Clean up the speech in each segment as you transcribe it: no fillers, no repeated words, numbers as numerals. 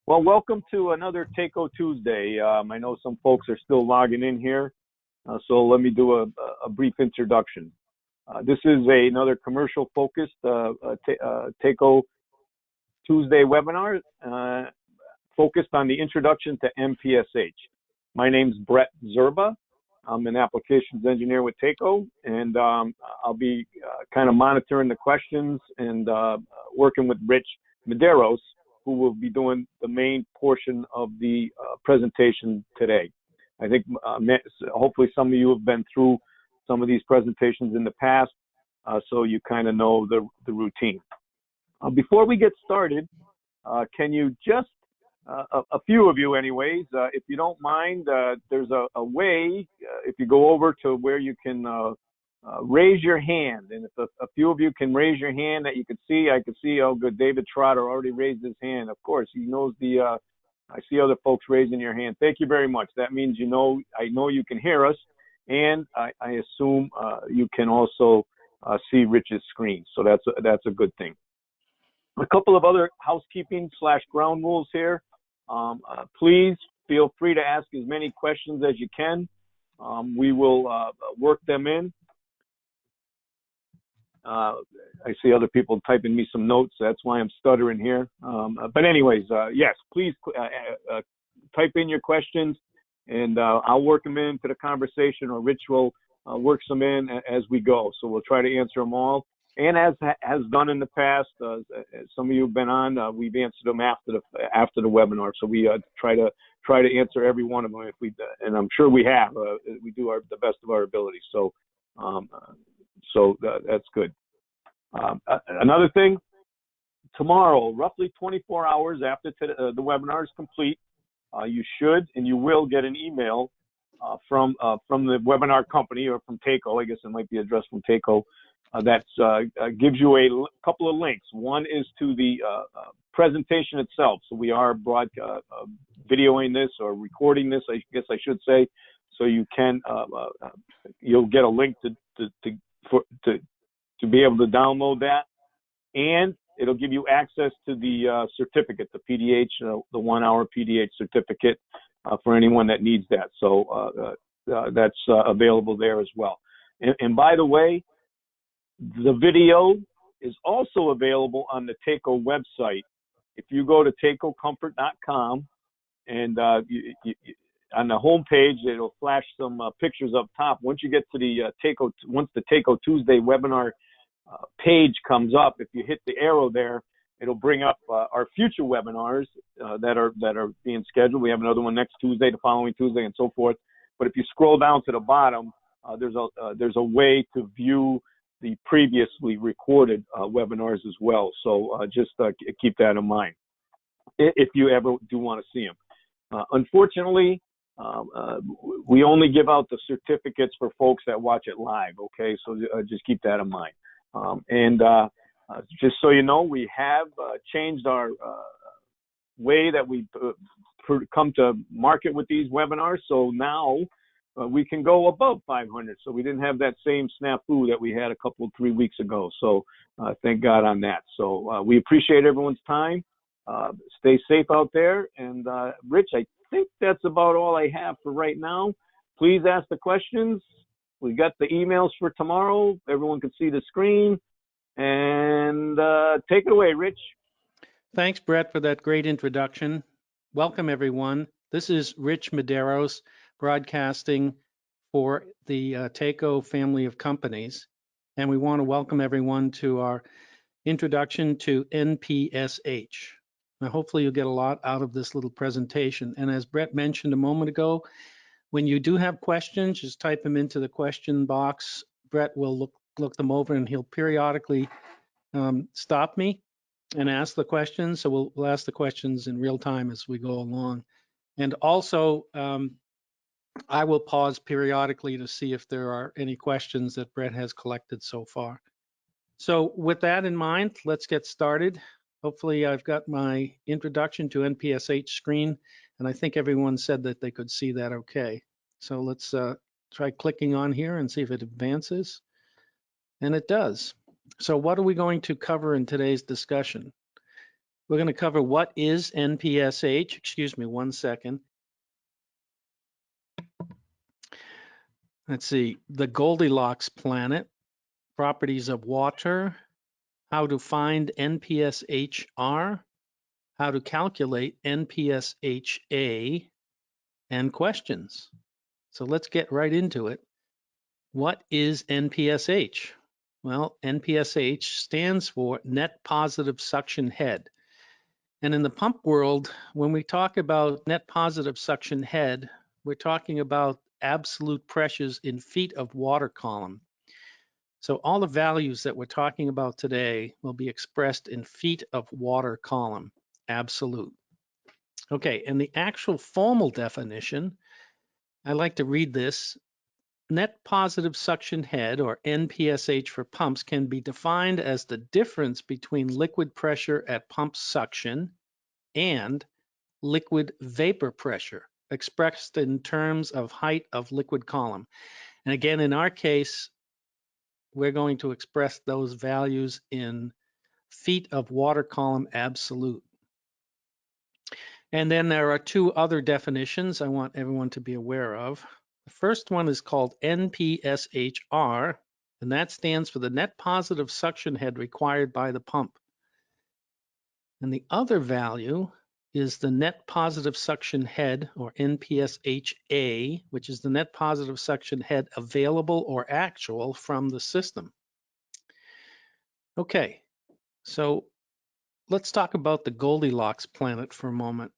Well, welcome to another TACO Tuesday. I know some folks are still logging in here, so let me do a brief introduction. This is another commercial-focused TACO Tuesday webinar focused on the introduction to NPSH. My name's Brett Zerba. I'm an applications engineer with TACO, and I'll be kind of monitoring the questions and working with Rich Medairos, who will be doing the main portion of the presentation today. I think hopefully some of you have been through some of these presentations in the past, so you kind of know the routine. Before we get started, can you just, a few of you anyways, if you don't mind, there's a way, if you go over to where you can raise your hand, and if a few of you can raise your hand that you can see, I can see, oh good, David Trotter already raised his hand. Of course, he knows I see other folks raising your hand. Thank you very much. That means I know you can hear us, and I assume you can also see Rich's screen, so that's a good thing. A couple of other housekeeping / ground rules here. Please feel free to ask as many questions as you can. We will work them in. I see other people typing me some notes. That's why I'm stuttering here. But anyways, yes, please type in your questions, and I'll work them into the conversation, or Rich will work some in as we go. So we'll try to answer them all. And as has done in the past, some of you have been on. We've answered them after the webinar. So we try to answer every one of them if we, and I'm sure we have. We do the best of our ability. So that's good. Another thing, tomorrow, roughly 24 hours after the webinar is complete, you should and you will get an email from the webinar company, or from TACO. I guess it might be addressed from TACO. That gives you a couple of links. One is to the presentation itself. So we are videoing this, or recording this, I guess I should say. So you can you'll get a link to be able to download that, and it'll give you access to the certificate, the PDH, the 1 hour PDH certificate for anyone that needs that. So that's available there as well. And by the way, the video is also available on the TACO website. If you go to tacocomfort.com, and on the home page, it'll flash some pictures up top. Once you get to the once the TACO Tuesday webinar page comes up, if you hit the arrow there, it'll bring up our future webinars that are being scheduled. We have another one next Tuesday, the following Tuesday, and so forth. But if you scroll down to the bottom, there's a way to view the previously recorded webinars as well. So just keep that in mind if you ever do want to see them. Unfortunately, we only give out the certificates for folks that watch it live, okay? So just keep that in mind. And just so you know, we have changed our way that we come to market with these webinars. So now we can go above 500. So we didn't have that same snafu that we had 3 weeks ago. So thank God on that. So we appreciate everyone's time. Stay safe out there. And Rich, I think that's about all I have for right now. Please ask the questions. We got the emails for tomorrow. Everyone can see the screen. And take it away, Rich. Thanks, Brett, for that great introduction. Welcome, everyone. This is Rich Medairos, broadcasting for the TACO family of companies. And we want to welcome everyone to our introduction to NPSH. Now, hopefully you'll get a lot out of this little presentation. And as Brett mentioned a moment ago, when you do have questions, just type them into the question box. Brett will look them over, and he'll periodically stop me and ask the questions. So we'll ask the questions in real time as we go along. And also, I will pause periodically to see if there are any questions that Brett has collected so far. So with that in mind, let's get started. Hopefully I've got my introduction to NPSH screen, and I think everyone said that they could see that okay. So let's try clicking on here and see if it advances. And it does. So what are we going to cover in today's discussion? We're going to cover what is NPSH. Excuse me one second. Let's see. The Goldilocks Planet, properties of water, how to find NPSHR, how to calculate NPSHa, and questions. So let's get right into it. What is NPSH? Well, NPSH stands for net positive suction head. And in the pump world, when we talk about net positive suction head, we're talking about absolute pressures in feet of water column. So all the values that we're talking about today will be expressed in feet of water column, absolute. Okay, and the actual formal definition, I like to read this. Net positive suction head, or NPSH for pumps, can be defined as the difference between liquid pressure at pump suction and liquid vapor pressure, expressed in terms of height of liquid column. And again, in our case, we're going to express those values in feet of water column absolute. And then there are two other definitions I want everyone to be aware of. The first one is called NPSHR, and that stands for the net positive suction head required by the pump. And the other value is the net positive suction head, or NPSHa, which is the net positive suction head available or actual from the system. Okay, so let's talk about the Goldilocks planet for a moment.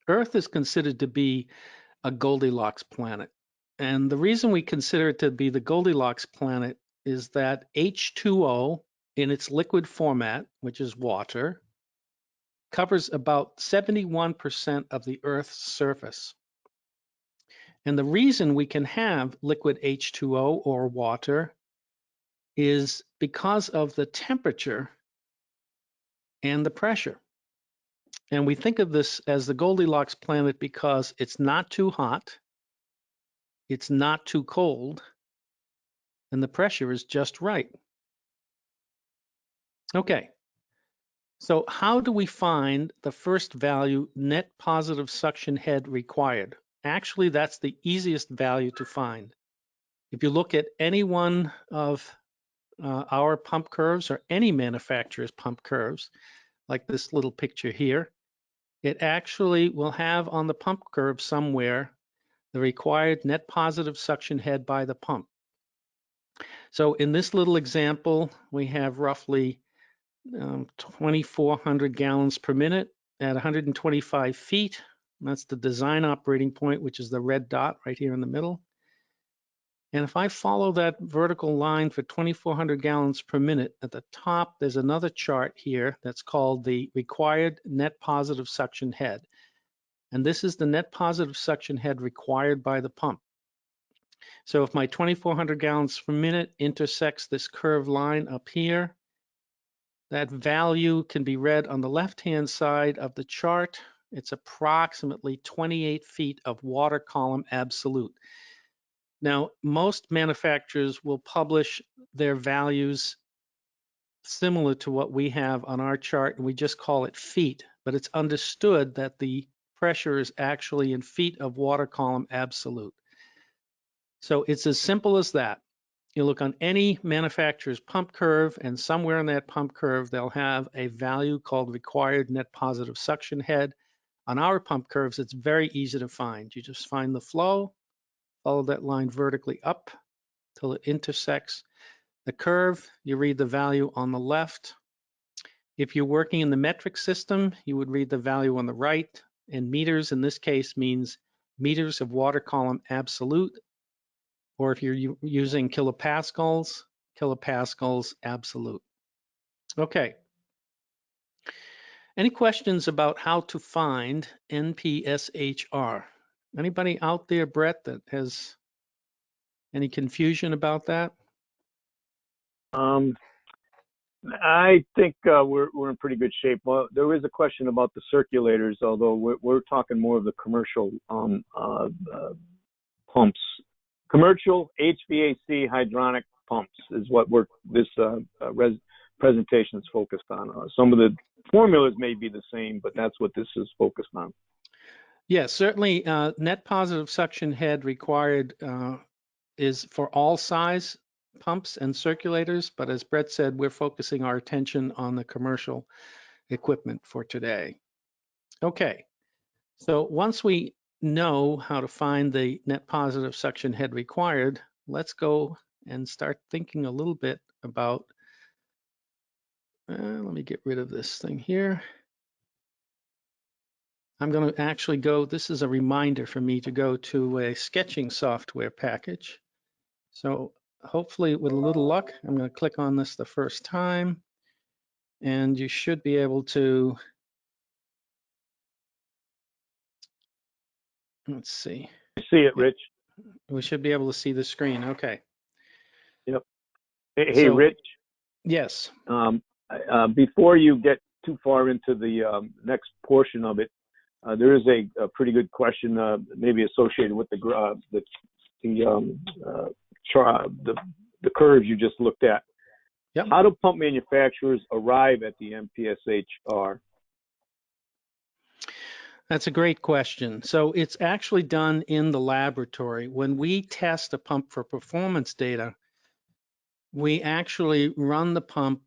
Earth is considered to be a Goldilocks planet. And the reason we consider it to be the Goldilocks planet is that H2O in its liquid format, which is water, covers about 71% of the Earth's surface. And the reason we can have liquid H2O or water is because of the temperature and the pressure. And we think of this as the Goldilocks planet because it's not too hot, it's not too cold, and the pressure is just right. Okay, so how do we find the first value, net positive suction head required? Actually, that's the easiest value to find. If you look at any one of our pump curves or any manufacturer's pump curves, like this little picture here, it actually will have on the pump curve somewhere the required net positive suction head by the pump. So in this little example, we have roughly 2,400 gallons per minute at 125 feet. That's the design operating point, which is the red dot right here in the middle. And if I follow that vertical line for 2,400 gallons per minute, at the top, there's another chart here that's called the required net positive suction head. And this is the net positive suction head required by the pump. So if my 2,400 gallons per minute intersects this curved line up here, that value can be read on the left-hand side of the chart. It's approximately 28 feet of water column absolute. Now, most manufacturers will publish their values similar to what we have on our chart, and we just call it feet, but it's understood that the pressure is actually in feet of water column absolute. So it's as simple as that. You look on any manufacturer's pump curve, and somewhere in that pump curve, they'll have a value called required net positive suction head. On our pump curves, it's very easy to find. You just find the flow, follow that line vertically up till it intersects the curve. You read the value on the left. If you're working in the metric system, you would read the value on the right. And meters in this case means meters of water column absolute. Or if you're using kilopascals, kilopascals absolute. Okay. Any questions about how to find NPSHR? Anybody out there, Brett, that has any confusion about that? I think we're in pretty good shape. Well, there is a question about the circulators, although we're talking more of the commercial pumps. Commercial HVAC hydronic pumps is what this presentation is focused on. Some of the formulas may be the same, but that's what this is focused on. Yes, certainly net positive suction head required is for all size pumps and circulators, but as Brett said, we're focusing our attention on the commercial equipment for today. Okay, so once we know how to find the net positive suction head required, let's go and start thinking a little bit about, let me get rid of this thing here. I'm going to actually go, this is a reminder for me to go to a sketching software package. So hopefully with a little luck, I'm going to click on this the first time, and you should be able to, let's see. I see it, Rich. We should be able to see the screen. Okay. Yep. Hey, So, Rich. Yes. Before you get too far into the next portion of it, there is a pretty good question, maybe associated with the curves you just looked at. Yep. How do pump manufacturers arrive at the NPSHR? That's a great question. So it's actually done in the laboratory. When we test a pump for performance data, we actually run the pump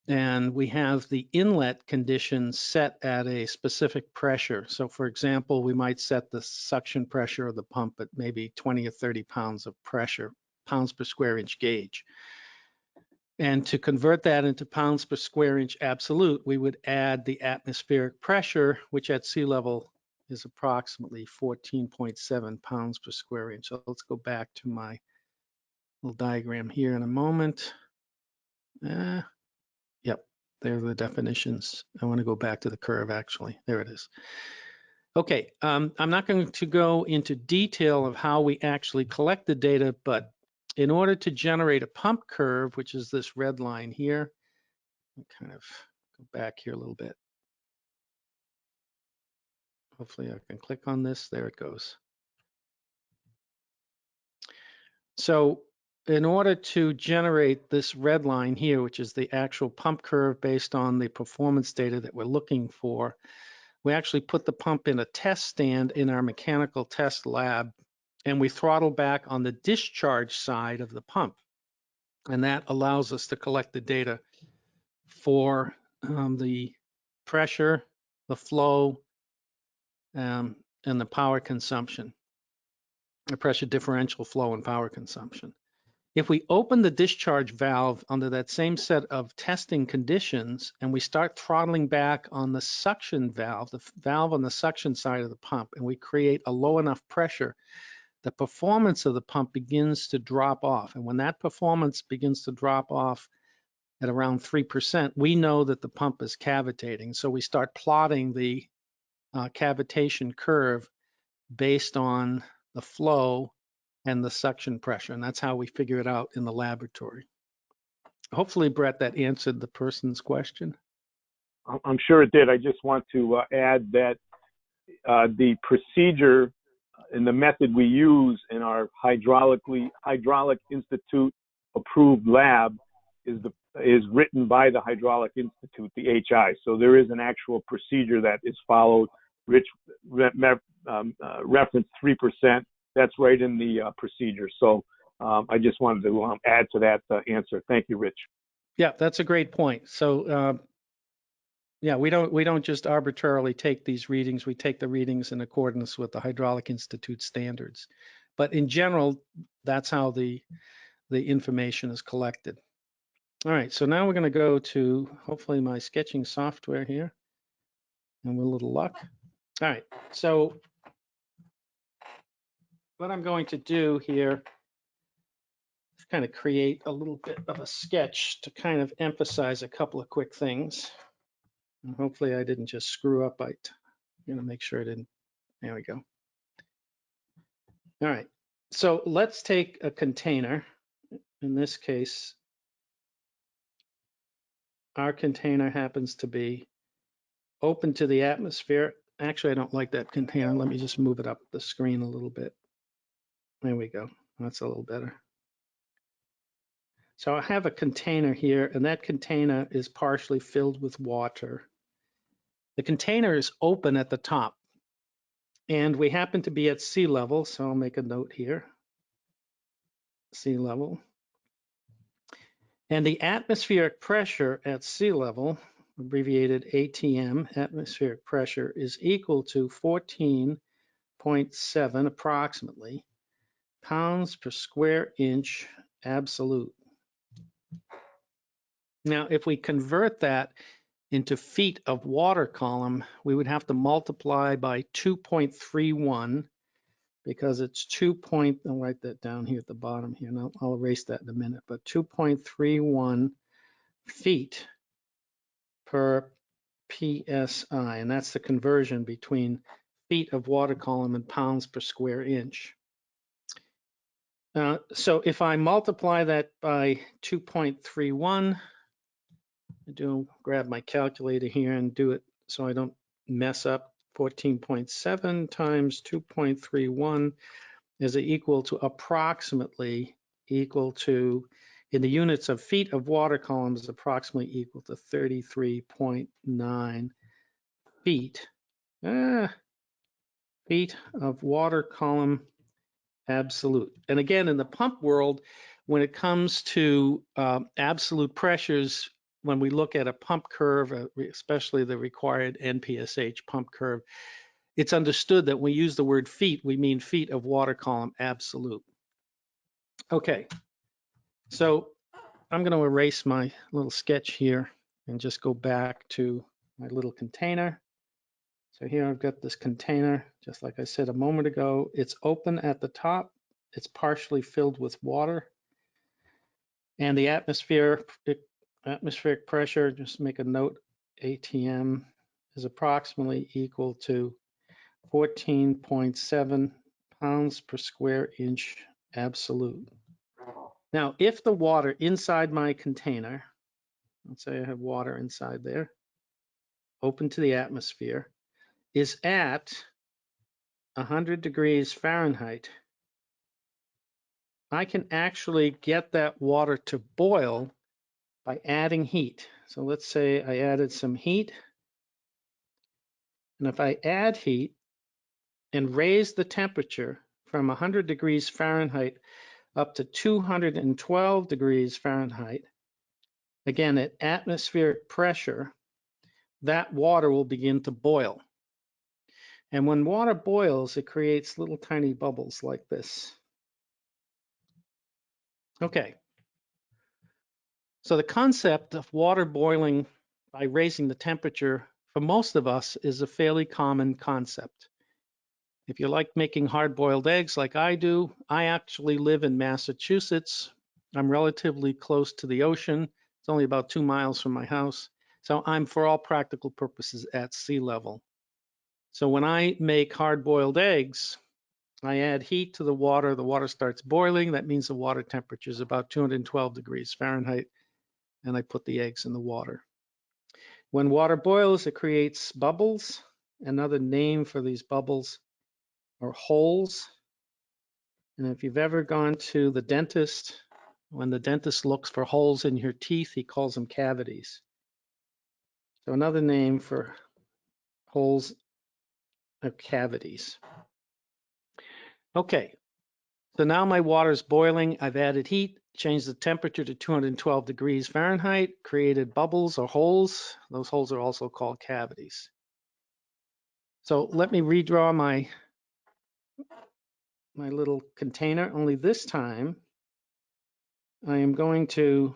and we have the inlet conditions set at a specific pressure. So for example, we might set the suction pressure of the pump at maybe 20 or 30 pounds of pressure, pounds per square inch gauge. And to convert that into pounds per square inch absolute, we would add the atmospheric pressure, which at sea level is approximately 14.7 pounds per square inch. So let's go back to my little diagram here in a moment. Yep, there are the definitions. I want to go back to the curve, actually. There it is. Okay, I'm not going to go into detail of how we actually collect the data, but in order to generate a pump curve, which is this red line here, I'll kind of go back here a little bit. Hopefully I can click on this. There it goes. So in order to generate this red line here, which is the actual pump curve based on the performance data that we're looking for, we actually put the pump in a test stand in our mechanical test lab, and we throttle back on the discharge side of the pump. And that allows us to collect the data for the pressure, the flow, and the power consumption, the pressure differential flow and power consumption. If we open the discharge valve under that same set of testing conditions and we start throttling back on the suction valve, the valve on the suction side of the pump, and we create a low enough pressure, the performance of the pump begins to drop off. And when that performance begins to drop off at around 3%, we know that the pump is cavitating. So we start plotting the cavitation curve based on the flow and the suction pressure. And that's how we figure it out in the laboratory. Hopefully, Brett, that answered the person's question. I'm sure it did. I just want to add that the procedure and the method we use in our Hydraulic Institute approved lab is written by the Hydraulic Institute, the HI. So there is an actual procedure that is followed. Rich referenced 3%. That's right in the procedure. So I just wanted to add to that answer. Thank you, Rich. Yeah, that's a great point. So yeah, we don't just arbitrarily take these readings. We take the readings in accordance with the Hydraulic Institute standards. But in general, that's how the information is collected. All right, so now we're going to go to hopefully my sketching software here, and with a little luck. All right, so what I'm going to do here is kind of create a little bit of a sketch to kind of emphasize a couple of quick things. And hopefully I didn't just screw up. I'm going to make sure I didn't. There we go. All right, so let's take a container. In this case, our container happens to be open to the atmosphere. Actually, I don't like that container. Let me just move it up the screen a little bit. There we go. That's a little better. So I have a container here, and that container is partially filled with water. The container is open at the top, and we happen to be at sea level, so I'll make a note here, sea level. And the atmospheric pressure at sea level, abbreviated ATM, atmospheric pressure, is equal to 14.7 approximately pounds per square inch absolute. Now, if we convert that into feet of water column, we would have to multiply by 2.31 because it's I'll write that down here at the bottom here, and I'll erase that in a minute, but 2.31 feet per PSI, and that's the conversion between feet of water column and pounds per square inch. So if I multiply that by 2.31, grab my calculator here and do it so I don't mess up. 14.7 times 2.31 is equal to approximately equal to, in the units of feet of water column, is approximately equal to 33.9 feet. Feet of water column absolute. And again, in the pump world, when it comes to absolute pressures, when we look at a pump curve, especially the required NPSH pump curve, it's understood that when we use the word feet, we mean feet of water column absolute. Okay, so I'm going to erase my little sketch here and just go back to my little container. So here I've got this container, just like I said a moment ago. It's open at the top. It's partially filled with water. And the atmospheric pressure, just make a note, ATM, is approximately equal to 14.7 pounds per square inch absolute. Now, if the water inside my container, let's say I have water inside there, open to the atmosphere, is at 100 degrees Fahrenheit, I can actually get that water to boil by adding heat. So let's say I added some heat. And if I add heat and raise the temperature from 100 degrees Fahrenheit up to 212 degrees Fahrenheit, again, at atmospheric pressure, that water will begin to boil. And when water boils, it creates little tiny bubbles like this. Okay. So the concept of water boiling by raising the temperature for most of us is a fairly common concept. If you like making hard-boiled eggs like I do, I actually live in Massachusetts. I'm relatively close to the ocean. It's only about 2 miles from my house. So I'm, for all practical purposes, at sea level. So when I make hard-boiled eggs, I add heat to the water starts boiling. That means the water temperature is about 212 degrees Fahrenheit, and I put the eggs in the water. When water boils, it creates bubbles. Another name for these bubbles are holes. And if you've ever gone to the dentist, when the dentist looks for holes in your teeth, he calls them cavities. So another name for holes are cavities. Okay, so now my water is boiling. I've added heat, changed the temperature to 212 degrees Fahrenheit, created bubbles or holes. Those holes are also called cavities. So let me redraw my little container, only this time I am going to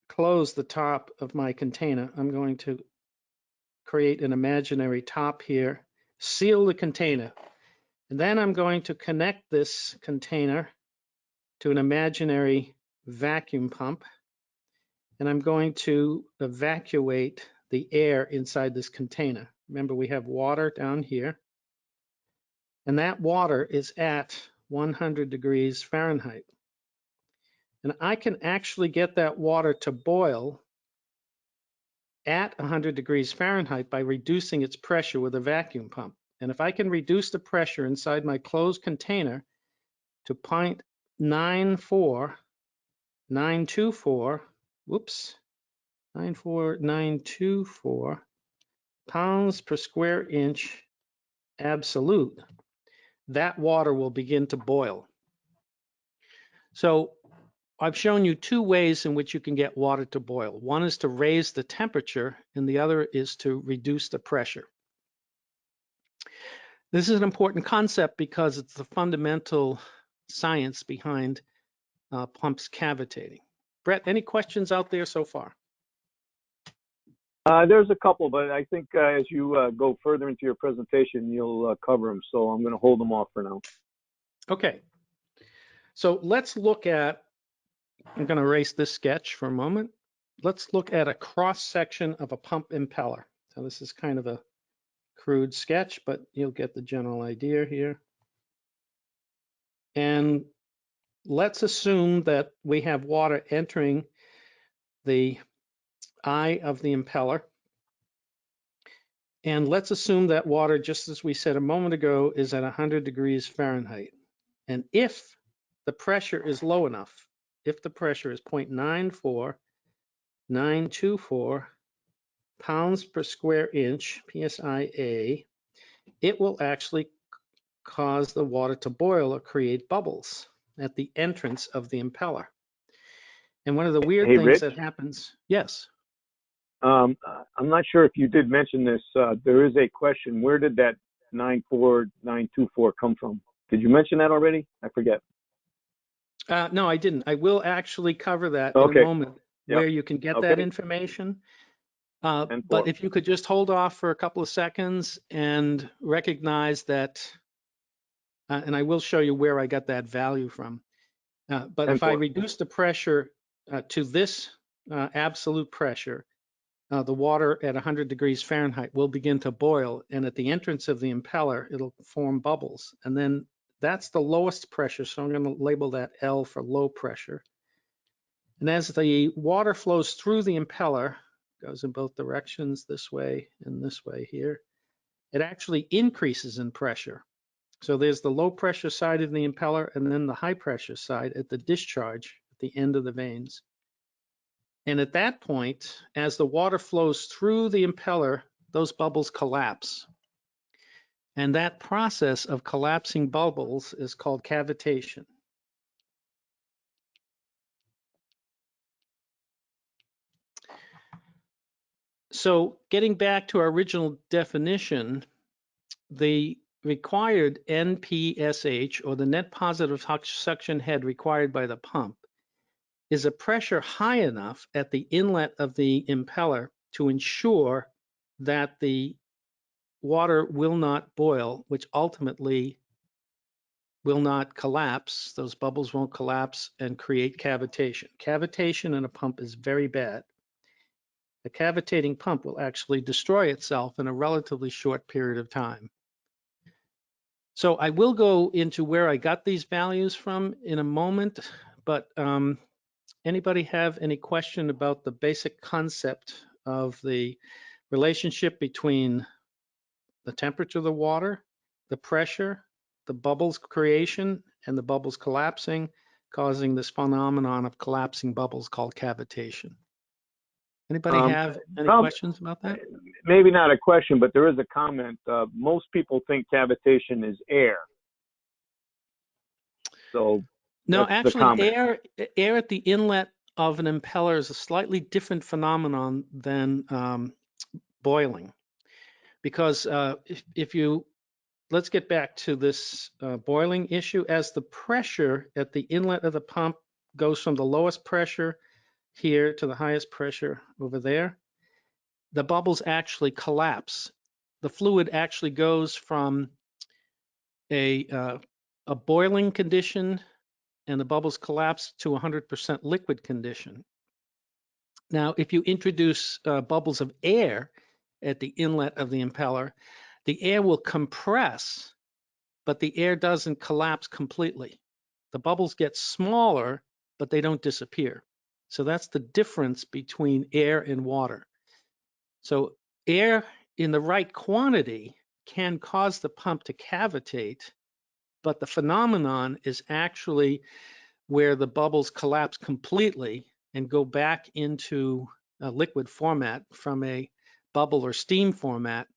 close the top of my container. I'm going to create an imaginary top here, seal the container, and then I'm going to connect this container to an imaginary vacuum pump, and I'm going to evacuate the air inside this container. Remember, we have water down here, and that water is at 100 degrees Fahrenheit. And I can actually get that water to boil at 100 degrees Fahrenheit by reducing its pressure with a vacuum pump. And if I can reduce the pressure inside my closed container to 94924, whoops, 94924 pounds per square inch absolute, that water will begin to boil. So I've shown you two ways in which you can get water to boil. One is to raise the temperature, and the other is to reduce the pressure. This is an important concept because it's the fundamental science behind pumps cavitating. Brett, any questions out there so far? There's a couple, but I think as you go further into your presentation, you'll cover them. So I'm going to hold them off for now. Okay. So let's look at, I'm going to erase this sketch for a moment. Let's look at a cross section of a pump impeller. So this is kind of a crude sketch, but you'll get the general idea here. And let's assume that we have water entering the eye of the impeller. And let's assume that water, just as we said a moment ago, is at 100 degrees Fahrenheit. And if the pressure is low enough, if the pressure is 0.94924 pounds per square inch, PSIA, it will actually cause the water to boil or create bubbles at the entrance of the impeller. And one of the weird things Rich, that happens, yes. I'm not sure if you did mention this. There is a question. Where did that 94924 come from? Did you mention that already? I forget. No, I didn't. I will actually cover that in Okay. a moment, where you can get that information. But if you could just hold off for a couple of seconds and recognize that, and I will show you where I got that value from. But if I reduce the pressure to this absolute pressure, the water at 100 degrees Fahrenheit will begin to boil, and at the entrance of the impeller, it'll form bubbles. And then that's the lowest pressure, so I'm going to label that L for low pressure. And as the water flows through the impeller, goes in both directions, this way and this way here, it actually increases in pressure. So there's the low pressure side of the impeller and then the high pressure side at the discharge at the end of the vanes. And at that point, as the water flows through the impeller, those bubbles collapse. And that process of collapsing bubbles is called cavitation. So getting back to our original definition, the required NPSH, or the net positive suction head required by the pump, is a pressure high enough at the inlet of the impeller to ensure that the water will not boil, which ultimately will not collapse. Those bubbles won't collapse and create cavitation. Cavitation in a pump is very bad. A cavitating pump will actually destroy itself in a relatively short period of time. So I will go into where I got these values from in a moment, but anybody have any question about the basic concept of the relationship between the temperature of the water, the pressure, the bubbles creation, and the bubbles collapsing, causing this phenomenon of collapsing bubbles called cavitation? Anybody have any questions about that? Maybe not a question, but there is a comment. Most people think cavitation is air. So no, actually, air at the inlet of an impeller is a slightly different phenomenon than boiling, because let's get back to this boiling issue. As the pressure at the inlet of the pump goes from the lowest pressure here to the highest pressure over there, the bubbles actually collapse. The fluid actually goes from a boiling condition, and the bubbles collapse to 100% liquid condition. Now, if you introduce bubbles of air at the inlet of the impeller, the air will compress, but the air doesn't collapse completely. The bubbles get smaller, but they don't disappear. So that's the difference between air and water. So air in the right quantity can cause the pump to cavitate, but the phenomenon is actually where the bubbles collapse completely and go back into a liquid format from a bubble or steam format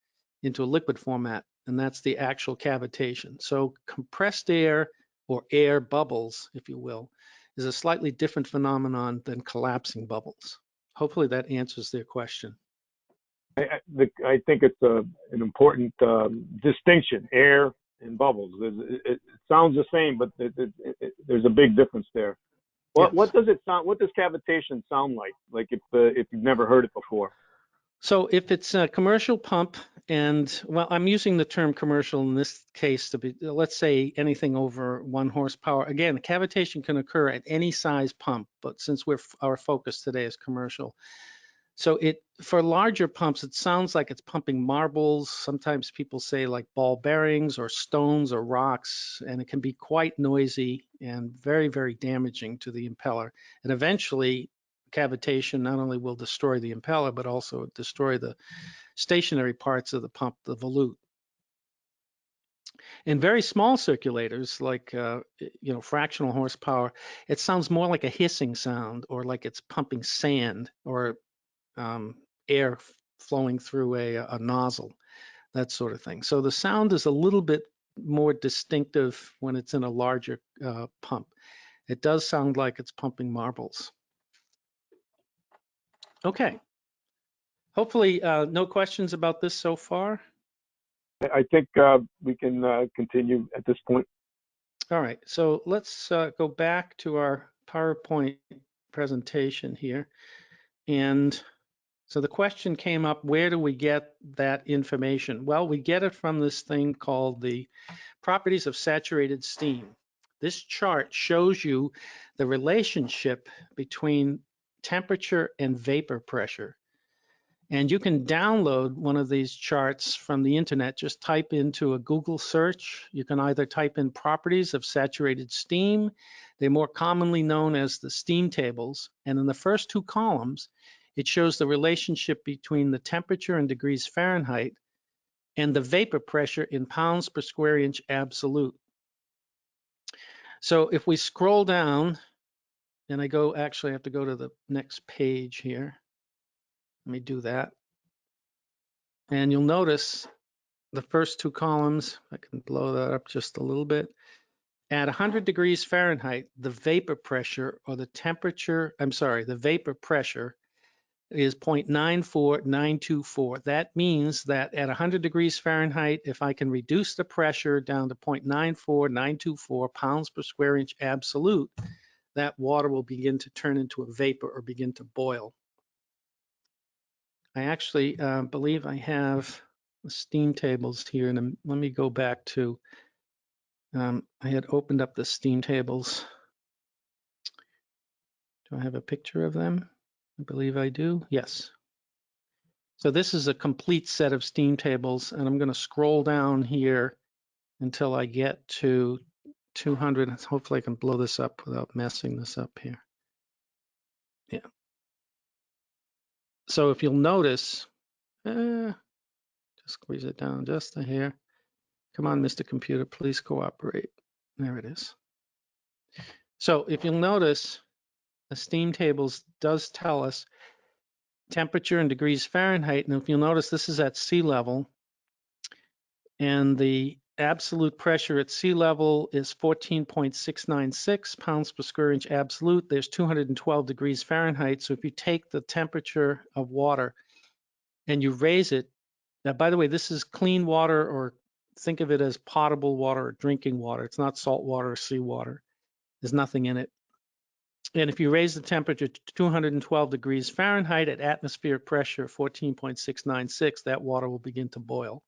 into a liquid format, and that's the actual cavitation. So compressed air or air bubbles, if you will, is a slightly different phenomenon than collapsing bubbles. Hopefully that answers their question. I think it's an important distinction, air and bubbles. It sounds the same, but there's a big difference there. What Yes. does it sound? What does cavitation sound like? Like if you've never heard it before? So if it's a commercial pump, and well, I'm using the term commercial in this case to be, let's say anything over 1 horsepower. Again, cavitation can occur at any size pump, but since our focus today is commercial. So for larger pumps, it sounds like it's pumping marbles. Sometimes people say like ball bearings or stones or rocks, and it can be quite noisy and very, very damaging to the impeller. And eventually, cavitation not only will destroy the impeller, but also destroy the stationary parts of the pump, the volute. In very small circulators, like fractional horsepower, it sounds more like a hissing sound, or like it's pumping sand, or air flowing through a nozzle, that sort of thing. So the sound is a little bit more distinctive when it's in a larger pump. It does sound like it's pumping marbles. Okay. Hopefully, no questions about this so far. I think we can continue at this point. All right. So let's go back to our PowerPoint presentation here. And so the question came up, where do we get that information? Well, we get it from this thing called the properties of saturated steam. This chart shows you the relationship between temperature and vapor pressure. And you can download one of these charts from the internet. Just type into a Google search. You can either type in properties of saturated steam. They're more commonly known as the steam tables. And in the first 2 columns, it shows the relationship between the temperature in degrees Fahrenheit and the vapor pressure in pounds per square inch absolute. So if we scroll down, and actually I have to go to the next page here. Let me do that. And you'll notice the first 2 columns, I can blow that up just a little bit. At 100 degrees Fahrenheit, the vapor pressure, or the temperature, the vapor pressure is 0.94924. That means that at 100 degrees Fahrenheit, if I can reduce the pressure down to 0.94924 pounds per square inch absolute, that water will begin to turn into a vapor or begin to boil. I actually believe I have the steam tables here, and let me go back to, I had opened up the steam tables. Do I have a picture of them? I believe I do, yes. So this is a complete set of steam tables, and I'm going to scroll down here until I get to 200. Hopefully I can blow this up without messing this up here. Yeah. So if you'll notice, just squeeze it down just a hair. Come on, Mr. Computer, please cooperate. There it is. So if you'll notice, the steam tables does tell us temperature in degrees Fahrenheit. And if you'll notice, this is at sea level. And the absolute pressure at sea level is 14.696 pounds per square inch absolute. There's 212 degrees Fahrenheit. So if you take the temperature of water and you raise it, now, by the way, this is clean water, or think of it as potable water or drinking water. It's not salt water or seawater. There's nothing in it. And if you raise the temperature to 212 degrees Fahrenheit at atmospheric pressure 14.696, that water will begin to boil.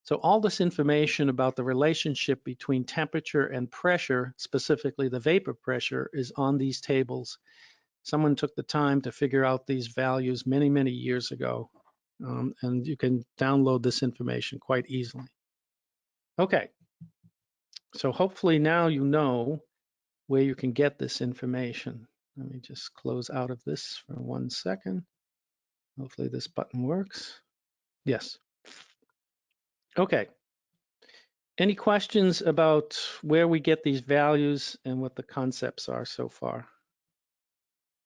So all this information about the relationship between temperature and pressure, specifically the vapor pressure, is on these tables. Someone took the time to figure out these values many, many years ago. And you can download this information quite easily. Okay, so hopefully now you know where you can get this information. Let me just close out of this for 1 second. Hopefully this button works. Yes. Okay. Any questions about where we get these values and what the concepts are so far?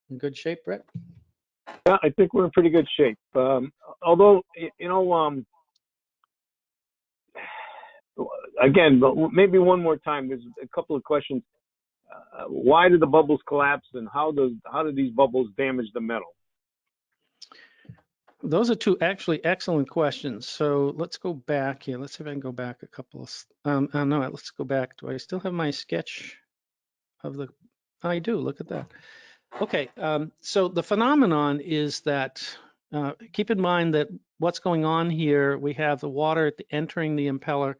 In good shape, Brett? Yeah, I think we're in pretty good shape. Although, again, but maybe one more time, there's a couple of questions. Why do the bubbles collapse, and how do these bubbles damage the metal? Those are two actually excellent questions. So let's go back here. Let's see if I can go back a couple of, no, let's go back. Do I still have my sketch of the, I do, look at that. Okay, so the phenomenon is that, keep in mind that what's going on here, we have the water entering the impeller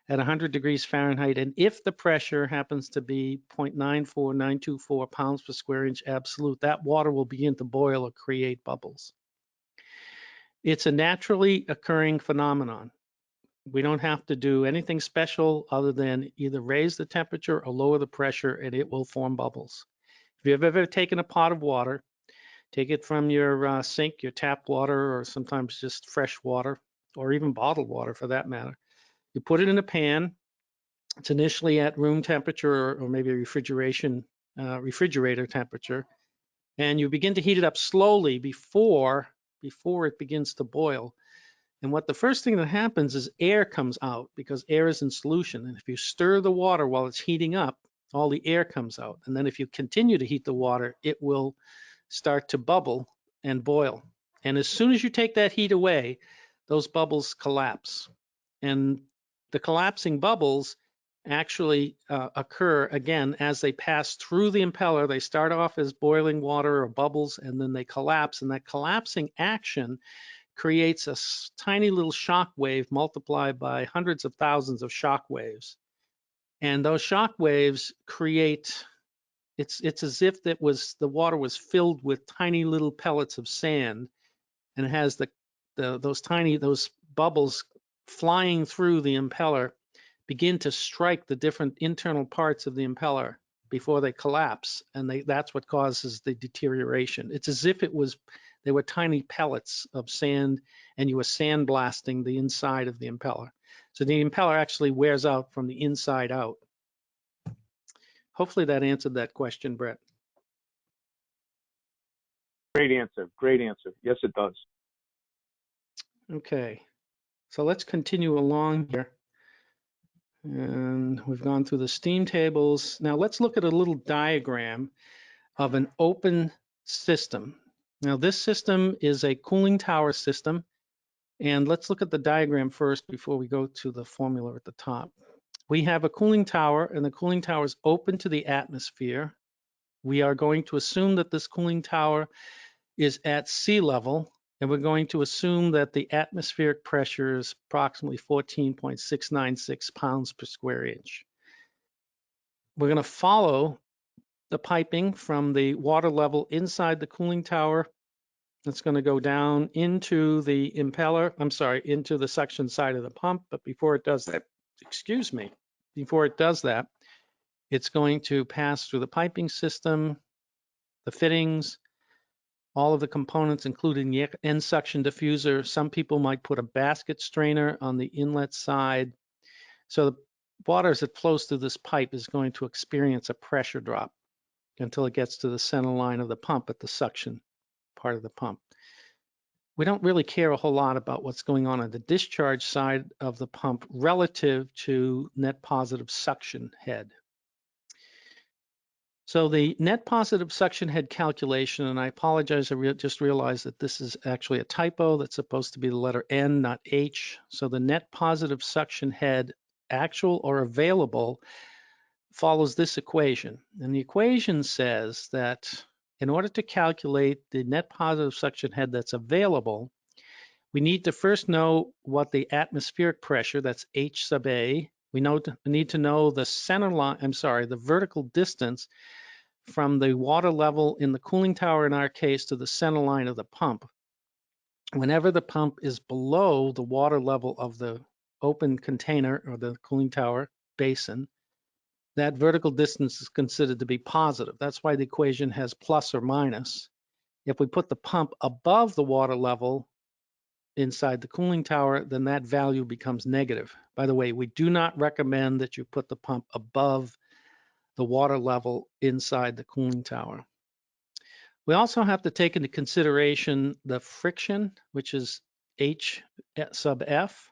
at 100 degrees Fahrenheit, and if the pressure happens to be 0.94924 pounds per square inch absolute, that water will begin to boil or create bubbles. It's a naturally occurring phenomenon. We don't have to do anything special other than either raise the temperature or lower the pressure, and it will form bubbles. If you've ever taken a pot of water, take it from your sink, your tap water, or sometimes just fresh water, or even bottled water for that matter. You put it in a pan. It's initially at room temperature or maybe refrigerator temperature, and you begin to heat it up slowly before it begins to boil. And what the first thing that happens is air comes out because air is in solution. And if you stir the water while it's heating up, all the air comes out. And then if you continue to heat the water, it will start to bubble and boil. And as soon as you take that heat away, those bubbles collapse. And the collapsing bubbles actually occur again as they pass through the impeller. They start off as boiling water or bubbles, and then they collapse. And that collapsing action creates a tiny little shock wave multiplied by hundreds of thousands of shock waves. And those shock waves create, it's as if the water was filled with tiny little pellets of sand, and it has those bubbles flying through the impeller begin to strike the different internal parts of the impeller before they collapse, and that's what causes the deterioration. It's as if they were tiny pellets of sand, and you were sandblasting the inside of the impeller. So the impeller actually wears out from the inside out. Hopefully that answered that question, Brett. Great answer. Great answer. Yes, it does. Okay, so let's continue along here. And we've gone through the steam tables. Now let's look at a little diagram of an open system. Now this system is a cooling tower system. And let's look at the diagram first before we go to the formula at the top. We have a cooling tower, and the cooling tower is open to the atmosphere. We are going to assume that this cooling tower is at sea level, and we're going to assume that the atmospheric pressure is approximately 14.696 pounds per square inch. We're going to follow the piping from the water level inside the cooling tower. It's going to go down into the impeller, into the suction side of the pump. But before it does that, it's going to pass through the piping system, the fittings, all of the components, including the end suction diffuser. Some people might put a basket strainer on the inlet side. So the water as it flows through this pipe is going to experience a pressure drop until it gets to the center line of the pump at the suction part of the pump. We don't really care a whole lot about what's going on the discharge side of the pump relative to net positive suction head. So the net positive suction head calculation, and I apologize, I just realized that this is actually a typo. That's supposed to be the letter N, not H. So the net positive suction head, actual or available, follows this equation. And the equation says that in order to calculate the net positive suction head that's available, we need to first know what the atmospheric pressure, that's H sub A. We need to know the center line, the vertical distance from the water level in the cooling tower, in our case, to the center line of the pump. Whenever the pump is below the water level of the open container or the cooling tower basin, that vertical distance is considered to be positive. That's why the equation has plus or minus. If we put the pump above the water level, inside the cooling tower, then that value becomes negative. By the way, we do not recommend that you put the pump above the water level inside the cooling tower. We also have to take into consideration the friction, which is H sub F,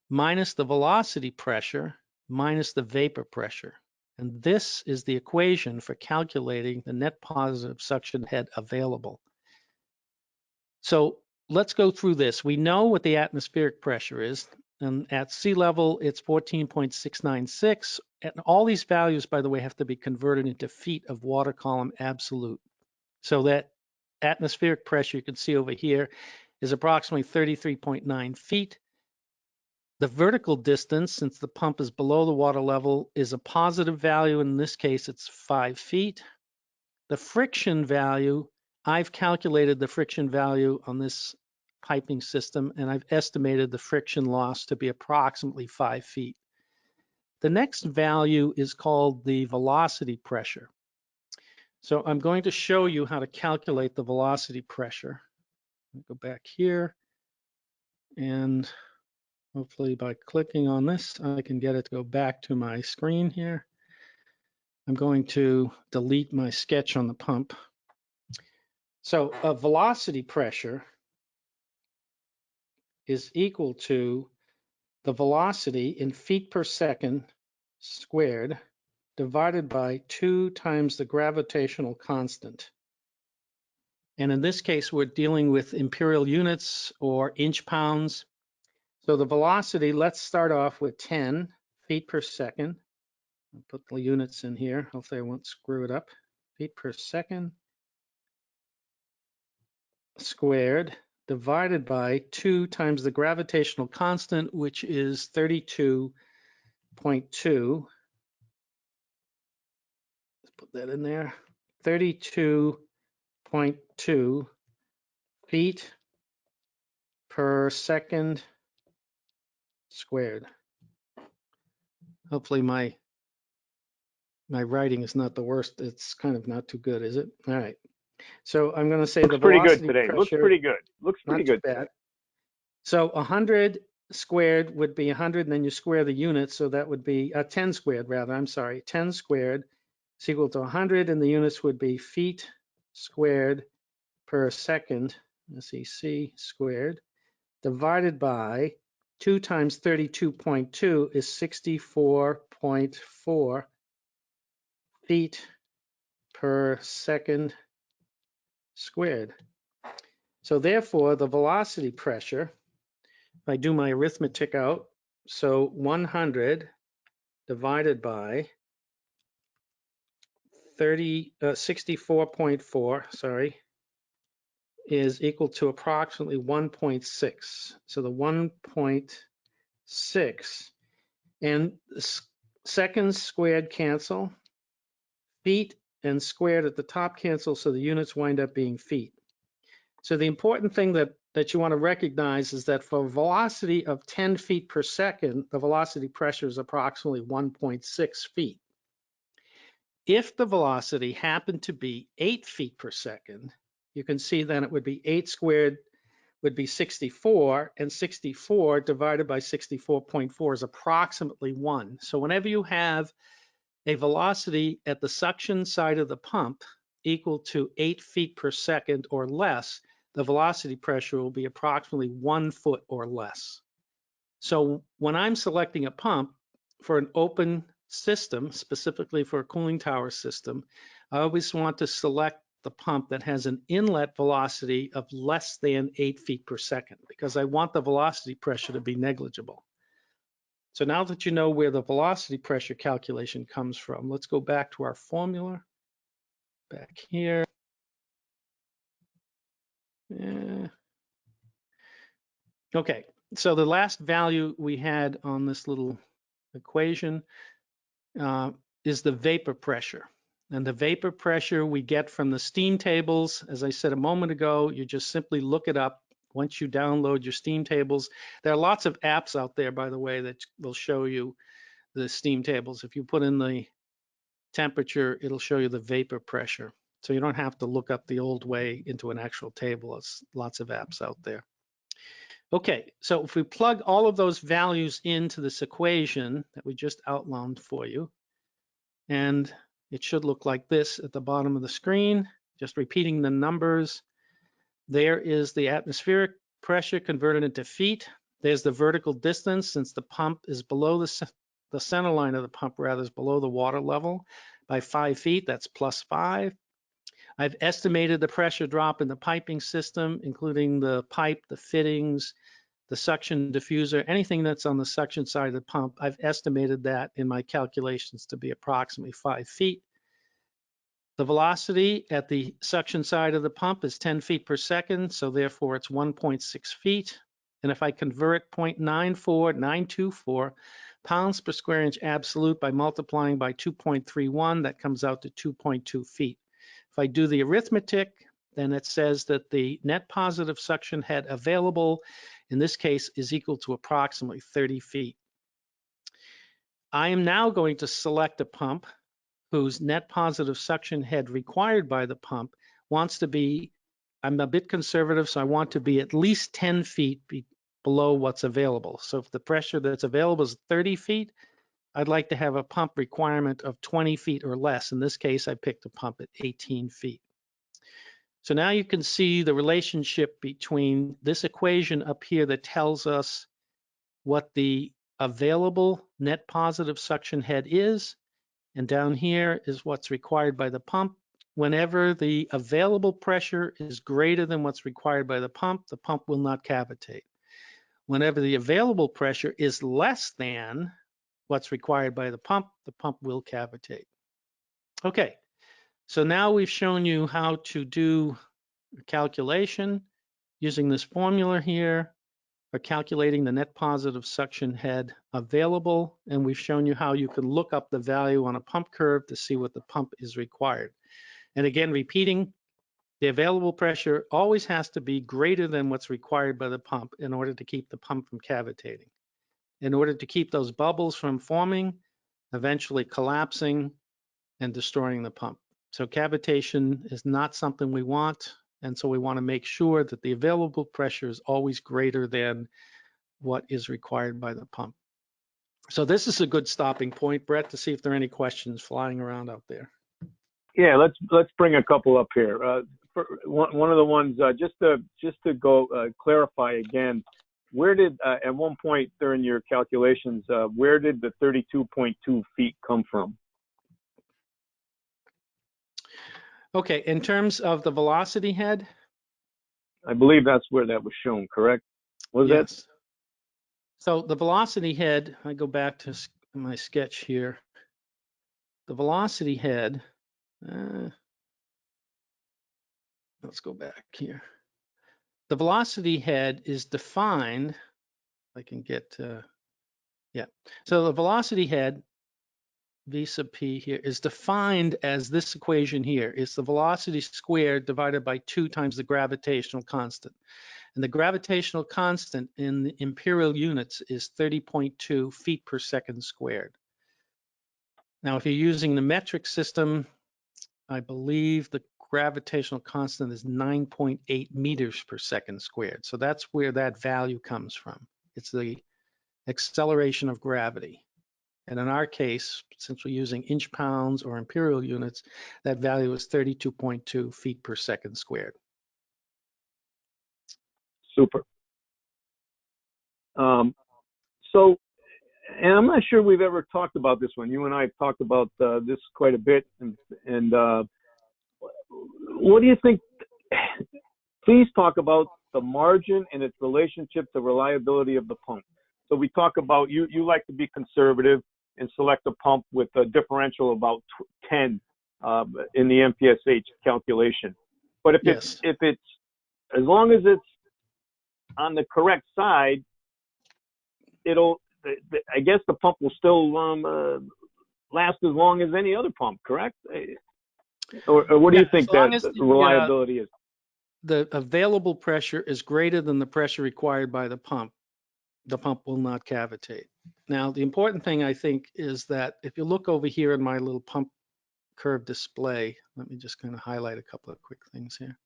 minus the velocity pressure, minus the vapor pressure. And this is the equation for calculating the net positive suction head available. So let's go through this. We know what the atmospheric pressure is. And at sea level, it's 14.696. And all these values, by the way, have to be converted into feet of water column absolute. So that atmospheric pressure you can see over here is approximately 33.9 feet. The vertical distance, since the pump is below the water level, is a positive value. In this case, it's 5 feet. The friction value, I've calculated the friction value on this piping system, and I've estimated the friction loss to be approximately 5 feet. The next value is called the velocity pressure. So I'm going to show you how to calculate the velocity pressure. I'll go back here, and hopefully by clicking on this, I can get it to go back to my screen here. I'm going to delete my sketch on the pump. So a velocity pressure is equal to the velocity in feet per second squared divided by 2 times the gravitational constant. And in this case, we're dealing with imperial units or inch pounds. So the velocity, let's start off with 10 feet per second. I'll put the units in here. Hopefully I won't screw it up. Feet per second squared divided by 2 times the gravitational constant, which is 32.2. Let's put that in there. 32.2 feet per second squared. Hopefully my writing is not the worst. It's kind of not too good, is it? All right. So I'm going to say the velocity pressure. Looks pretty good. Looks pretty good today. So 100 squared would be 100, and then you square the units. So that would be 10 squared, rather. I'm sorry. 10 squared is equal to 100, and the units would be feet squared per second, SEC squared, divided by 2 times 32.2 is 64.4 feet per second squared. So therefore, the velocity pressure, if I do my arithmetic out, so 100 divided by 64.4, sorry, is equal to approximately 1.6. So the 1.6, and seconds squared cancel, feet and squared at the top cancel, so the units wind up being feet. So the important thing that you want to recognize is that for a velocity of 10 feet per second, the velocity pressure is approximately 1.6 feet. If the velocity happened to be 8 feet per second, you can see then it would be 8 squared would be 64, and 64 divided by 64.4 is approximately 1. So whenever you have a velocity at the suction side of the pump equal to 8 feet per second or less, the velocity pressure will be approximately 1 foot or less. So when I'm selecting a pump for an open system, specifically for a cooling tower system, I always want to select the pump that has an inlet velocity of less than 8 feet per second, because I want the velocity pressure to be negligible. So now that you know where the velocity pressure calculation comes from, let's go back to our formula. Back here. Okay, so the last value we had on this little equation is the vapor pressure. And the vapor pressure we get from the steam tables. As I said a moment ago, you just simply look it up. Once you download your steam tables, there are lots of apps out there, by the way, that will show you the steam tables. If you put in the temperature, it'll show you the vapor pressure. So you don't have to look up the old way into an actual table. There's lots of apps out there. Okay, so if we plug all of those values into this equation that we just outlined for you, and it should look like this at the bottom of the screen, just repeating the numbers. There is the atmospheric pressure converted into feet. There's the vertical distance, since the pump is below the center line of the pump, rather, is below the water level by 5 feet, that's +5. I've estimated the pressure drop in the piping system, including the pipe, the fittings, the suction diffuser, anything that's on the suction side of the pump. I've estimated that in my calculations to be approximately 5 feet. The velocity at the suction side of the pump is 10 feet per second, so therefore it's 1.6 feet. And if I convert 0.94924 pounds per square inch absolute by multiplying by 2.31, that comes out to 2.2 feet. If I do the arithmetic, then it says that the net positive suction head available in this case is equal to approximately 30 feet. I am now going to select a pump whose net positive suction head required by the pump wants to be, I'm a bit conservative, so I want to be at least 10 feet below what's available. So if the pressure that's available is 30 feet, I'd like to have a pump requirement of 20 feet or less. In this case, I picked a pump at 18 feet. So now you can see the relationship between this equation up here that tells us what the available net positive suction head is, and down here is what's required by the pump. Whenever the available pressure is greater than what's required by the pump will not cavitate. Whenever the available pressure is less than what's required by the pump will cavitate. Okay, so now we've shown you how to do a calculation using this formula here for calculating the net positive suction head available, and we've shown you how you can look up the value on a pump curve to see what the pump is required. And again, repeating, the available pressure always has to be greater than what's required by the pump in order to keep the pump from cavitating. In order to keep those bubbles from forming, eventually collapsing and destroying the pump. So cavitation is not something we want, and so we want to make sure that the available pressure is always greater than what is required by the pump. So this is a good stopping point, Brett, to see if there are any questions flying around out there. Yeah, let's bring a couple up here. One of the ones, just to go clarify again, where did at one point during your calculations, where did the 32.2 feet come from? Okay, in terms of the velocity head? I believe that's where that was shown, correct? Was yes. that? So the velocity head, I go back to my sketch here. The velocity head, let's go back here. The velocity head is defined, I can get, yeah. So the velocity head, V sub P here, is defined as this equation here. It's the velocity squared divided by 2 times the gravitational constant. And the gravitational constant in the imperial units is 30.2 feet per second squared. Now, if you're using the metric system, I believe the gravitational constant is 9.8 meters per second squared. So that's where that value comes from. It's the acceleration of gravity. And in our case, since we're using inch pounds or imperial units, that value is 32.2 feet per second squared. Super. So, and I'm not sure we've ever talked about this one. You and I have talked about this quite a bit. And what do you think? Please talk about the margin and its relationship to reliability of the pump. So we talk about, you like to be conservative and select a pump with a differential about 10 in the NPSH calculation. But if it's as long as it's on the correct side, I guess the pump will still last as long as any other pump, correct? Or what do you think that reliability is? The available pressure is greater than the pressure required by the pump will not cavitate. Now, the important thing, I think, is that if you look over here in my little pump curve display, let me just kind of highlight a couple of quick things here.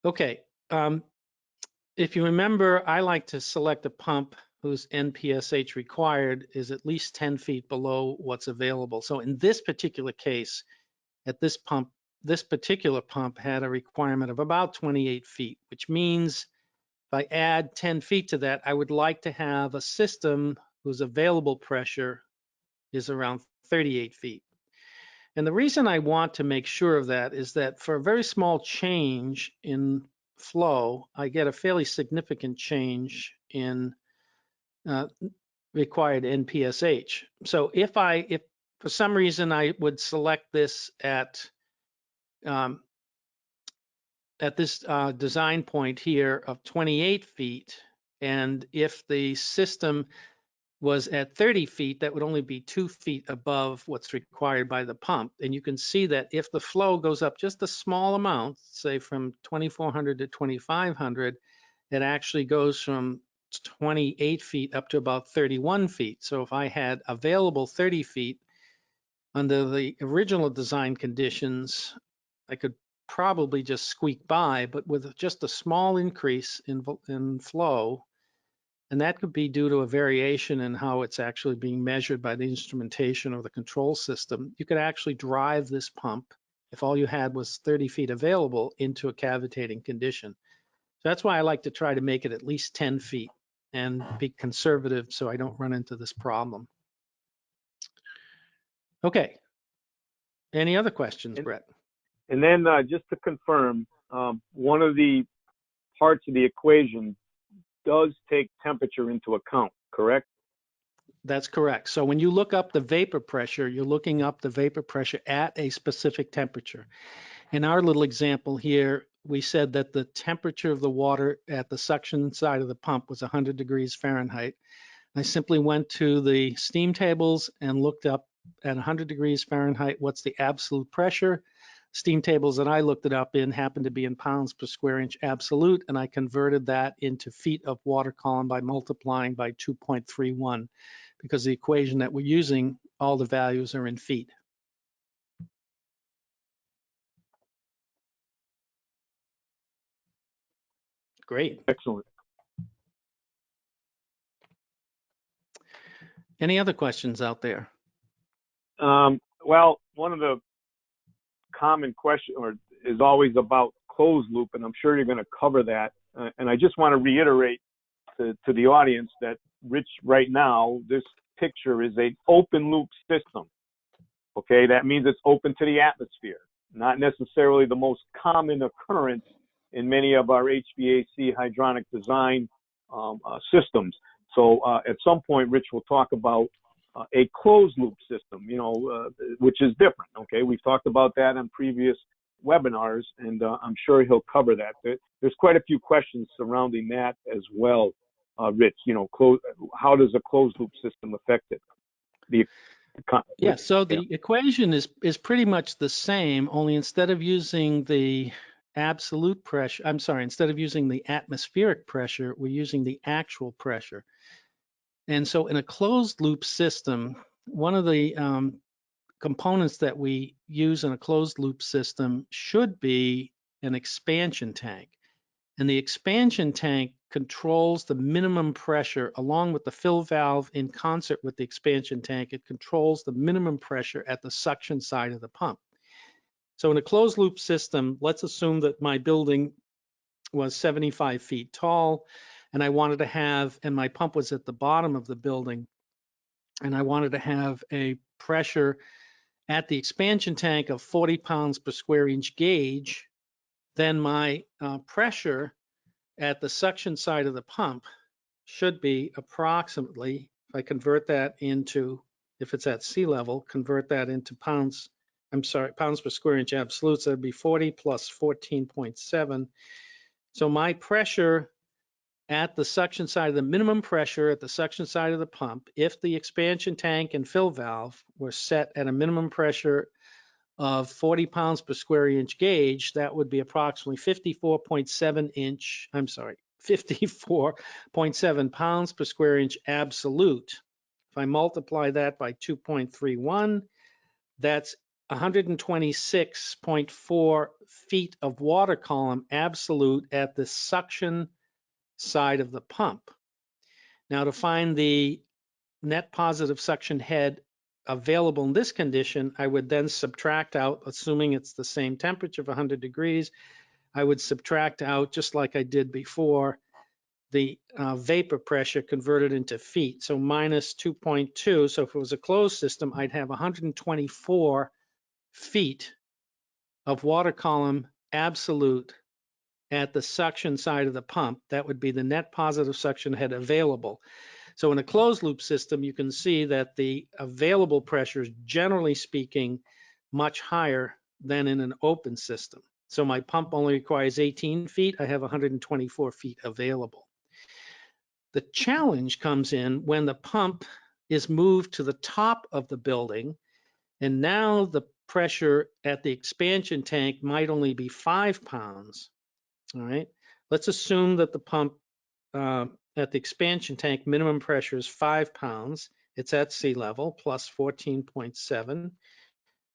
Okay, if you remember, I like to select a pump whose NPSH required is at least 10 feet below what's available. So in this particular case, at this particular pump had a requirement of about 28 feet, which means if I add 10 feet to that, I would like to have a system whose available pressure is around 38 feet. And the reason I want to make sure of that is that for a very small change in flow, I get a fairly significant change in required NPSH. So if for some reason I would select this at this design point here of 28 feet, and if the system was at 30 feet, that would only be 2 feet above what's required by the pump. And you can see that if the flow goes up just a small amount, say from 2,400 to 2,500, it actually goes from 28 feet up to about 31 feet. So if I had available 30 feet under the original design conditions, I could probably just squeak by, but with just a small increase in flow, and that could be due to a variation in how it's actually being measured by the instrumentation or the control system. You could actually drive this pump, if all you had was 30 feet available, into a cavitating condition. So that's why I like to try to make it at least 10 feet and be conservative so I don't run into this problem. Okay. Any other questions, Brett? And then just to confirm, one of the parts of the equation does take temperature into account, correct? That's correct. So when you look up the vapor pressure, you're looking up the vapor pressure at a specific temperature. In our little example here, we said that the temperature of the water at the suction side of the pump was 100 degrees Fahrenheit. I simply went to the steam tables and looked up at 100 degrees Fahrenheit, what's the absolute pressure. Steam tables that I looked it up in happened to be in pounds per square inch absolute, and I converted that into feet of water column by multiplying by 2.31, because the equation that we're using, all the values are in feet. Great. Excellent. Any other questions out there? Well, one of the common questions is always about closed loop, and I'm sure you're going to cover that. And I just want to reiterate to the audience that, Rich, right now, this picture is an open loop system. Okay, that means it's open to the atmosphere, not necessarily the most common occurrence in many of our HVAC hydronic design systems. So at some point, Rich will talk about a closed loop system, which is different. Okay, we've talked about that on previous webinars, and I'm sure he'll cover that. There's quite a few questions surrounding that as well, Rich. How does a closed loop system affect it? Yeah, so the equation is pretty much the same, only instead of using the absolute pressure, instead of using the atmospheric pressure, we're using the actual pressure. And so in a closed loop system, one of the components that we use in a closed loop system should be an expansion tank. And the expansion tank controls the minimum pressure along with the fill valve in concert with the expansion tank. It controls the minimum pressure at the suction side of the pump. So in a closed loop system, let's assume that my building was 75 feet tall, and I wanted to have, and my pump was at the bottom of the building, and I wanted to have a pressure at the expansion tank of 40 pounds per square inch gauge. Then my pressure at the suction side of the pump should be approximately, if I convert that into, if it's at sea level, convert that into pounds per square inch absolutes, that'd be 40 plus 14.7. So my pressure at the suction side, the minimum pressure at the suction side of the pump, if the expansion tank and fill valve were set at a minimum pressure of 40 pounds per square inch gauge, that would be approximately 54.7 pounds per square inch absolute. If I multiply that by 2.31, that's 126.4 feet of water column absolute at the suction side of the pump. Now, to find the net positive suction head available in this condition, I would then subtract out, assuming it's the same temperature of 100 degrees, I would subtract out, just like I did before, the vapor pressure converted into feet. So minus 2.2. So if it was a closed system, I'd have 124 feet of water column absolute at the suction side of the pump. That would be the net positive suction head available. So in a closed loop system, you can see that the available pressure is, generally speaking, much higher than in an open system. So my pump only requires 18 feet. I have 124 feet available. The challenge comes in when the pump is moved to the top of the building, and now the pressure at the expansion tank might only be 5 pounds. All right, let's assume that the pump at the expansion tank minimum pressure is 5 pounds. It's at sea level plus 14.7.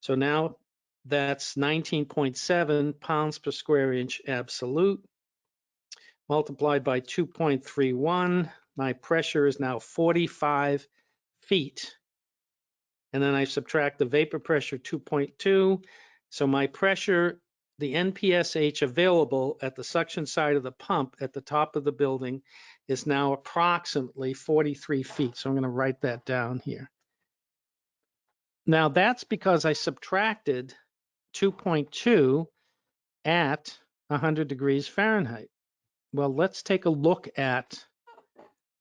So now that's 19.7 pounds per square inch absolute. Multiplied by 2.31, my pressure is now 45 feet. And then I subtract the vapor pressure 2.2. So my pressure, the NPSH available at the suction side of the pump at the top of the building, is now approximately 43 feet. So I'm going to write that down here. Now that's because I subtracted 2.2 at 100 degrees Fahrenheit. Well, let's take a look at,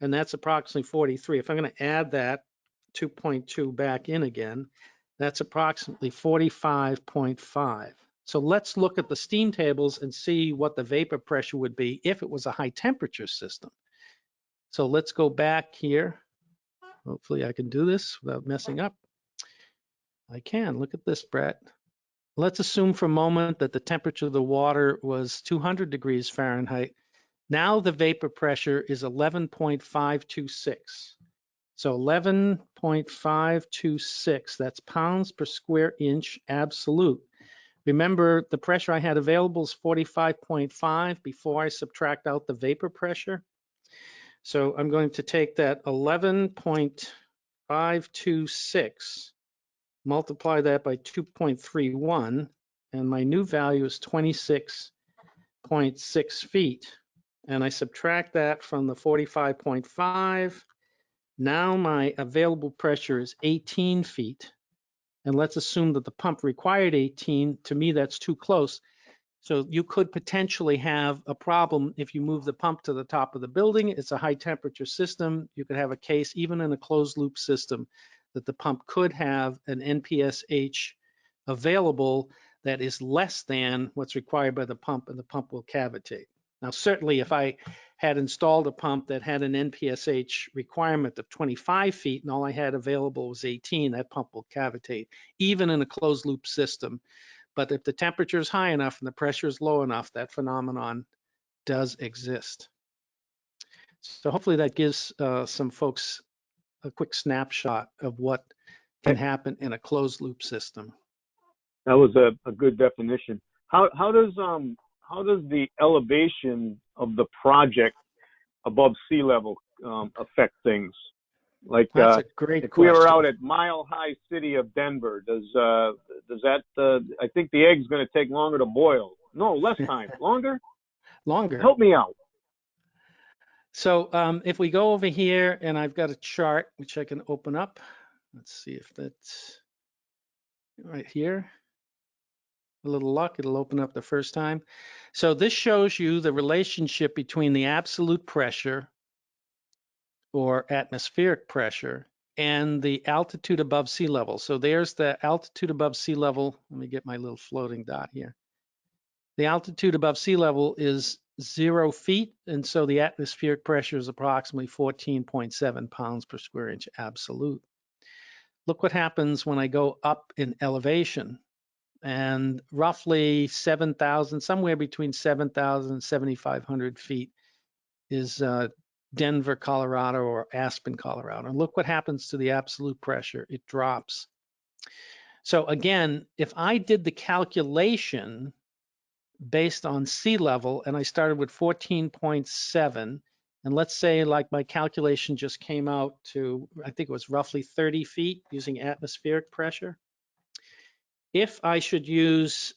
and that's approximately 43. If I'm going to add that 2.2 back in again, that's approximately 45.5. So let's look at the steam tables and see what the vapor pressure would be if it was a high temperature system. So let's go back here. Hopefully I can do this without messing up. I can. Look at this, Brett. Let's assume for a moment that the temperature of the water was 200 degrees Fahrenheit. Now the vapor pressure is 11.526. So 11.526, that's pounds per square inch absolute. Remember, the pressure I had available is 45.5 before I subtract out the vapor pressure. So I'm going to take that 11.526, multiply that by 2.31, and my new value is 26.6 feet. And I subtract that from the 45.5. Now my available pressure is 18 feet. And let's assume that the pump required 18. To me, that's too close. So you could potentially have a problem if you move the pump to the top of the building. It's a high temperature system. You could have a case, even in a closed loop system, that the pump could have an NPSH available that is less than what's required by the pump, and the pump will cavitate. Now, certainly if I had installed a pump that had an NPSH requirement of 25 feet and all I had available was 18, that pump will cavitate, even in a closed loop system. But if the temperature is high enough and the pressure is low enough, that phenomenon does exist. So hopefully that gives some folks a quick snapshot of what can happen in a closed loop system. That was a good definition. How does the elevation of the project above sea level affect things? Like That's a great if question. we were out at Mile High City of Denver, does that I think the egg's going to take longer to boil? No, less time. Longer? Longer. Help me out. So if we go over here, and I've got a chart which I can open up. Let's see if that's right here. A little luck, it'll open up the first time. So this shows you the relationship between the absolute pressure or atmospheric pressure and the altitude above sea level. So there's the altitude above sea level. Let me get my little floating dot here. The altitude above sea level is 0 feet, and so the atmospheric pressure is approximately 14.7 pounds per square inch absolute. Look what happens when I go up in elevation, and roughly 7,000, somewhere between 7,000 and 7,500 feet is Denver, Colorado, or Aspen, Colorado. And look what happens to the absolute pressure. It drops. So again, if I did the calculation based on sea level, and I started with 14.7, And let's say like my calculation just came out to, I think it was roughly 30 feet using atmospheric pressure. If I should use,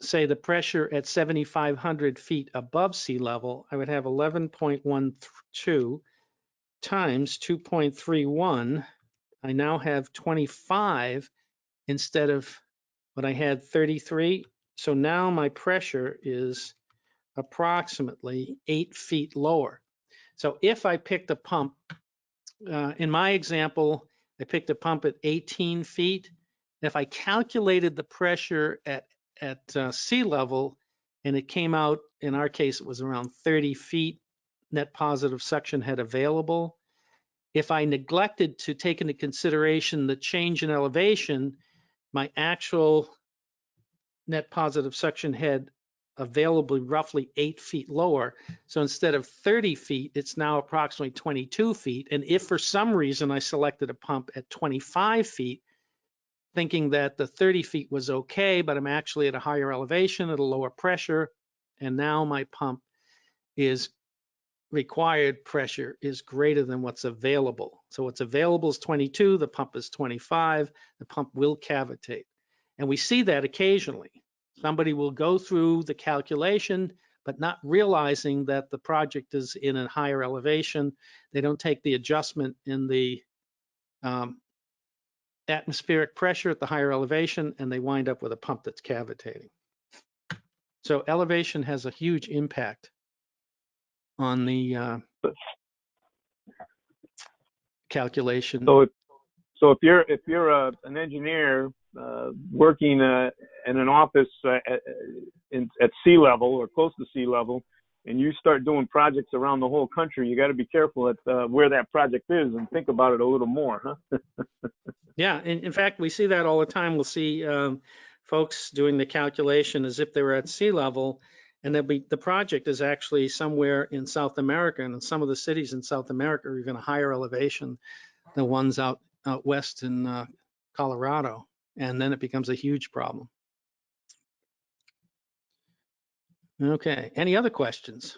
say, the pressure at 7,500 feet above sea level, I would have 11.12 times 2.31. I now have 25 instead of what I had, 33. So now my pressure is approximately 8 feet lower. So if I picked a pump, in my example, I picked a pump at 18 feet. If I calculated the pressure at sea level, and it came out, in our case, it was around 30 feet net positive suction head available. If I neglected to take into consideration the change in elevation, my actual net positive suction head available roughly 8 feet lower. So instead of 30 feet, it's now approximately 22 feet. And if for some reason I selected a pump at 25 feet, thinking that the 30 feet was okay, but I'm actually at a higher elevation at a lower pressure, and now my pump is required pressure is greater than what's available. So what's available is 22, the pump is 25, the pump will cavitate. And we see that occasionally. Somebody will go through the calculation, but not realizing that the project is in a higher elevation. They don't take the adjustment in the atmospheric pressure at the higher elevation, and they wind up with a pump that's cavitating. So elevation has a huge impact on the calculation. So if you're an engineer working in an office at sea level or close to sea level, and you start doing projects around the whole country, you got to be careful at where that project is and think about it a little more, huh? Yeah, in fact, we see that all the time. We'll see folks doing the calculation as if they were at sea level, and the project is actually somewhere in South America, and some of the cities in South America are even a higher elevation than ones out west in Colorado, and then it becomes a huge problem. Okay, any other questions?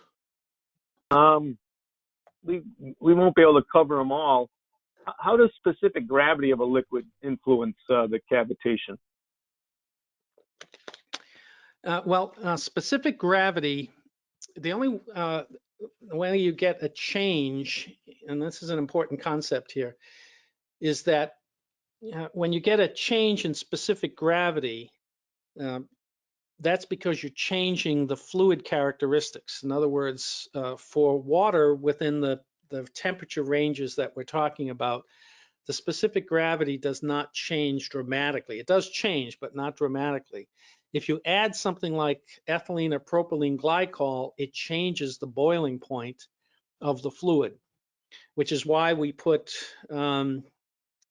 We won't be able to cover them all. How does specific gravity of a liquid influence the cavitation? Specific gravity, the only way you get a change, and this is an important concept here, is that when you get a change in specific gravity, that's because you're changing the fluid characteristics. In other words, for water within the temperature ranges that we're talking about, the specific gravity does not change dramatically. It does change, but not dramatically. If you add something like ethylene or propylene glycol, it changes the boiling point of the fluid, which is why we put ethylene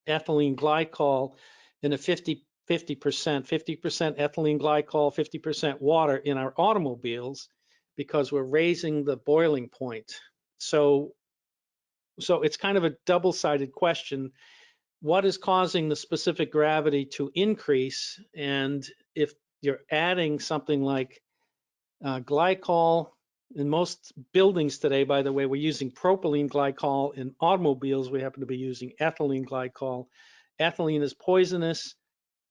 glycol in a 50% ethylene glycol, 50% water in our automobiles, because we're raising the boiling point. So it's kind of a double-sided question. What is causing the specific gravity to increase? And if you're adding something like glycol, in most buildings today, by the way, we're using propylene glycol. In automobiles, we happen to be using ethylene glycol. Ethylene is poisonous.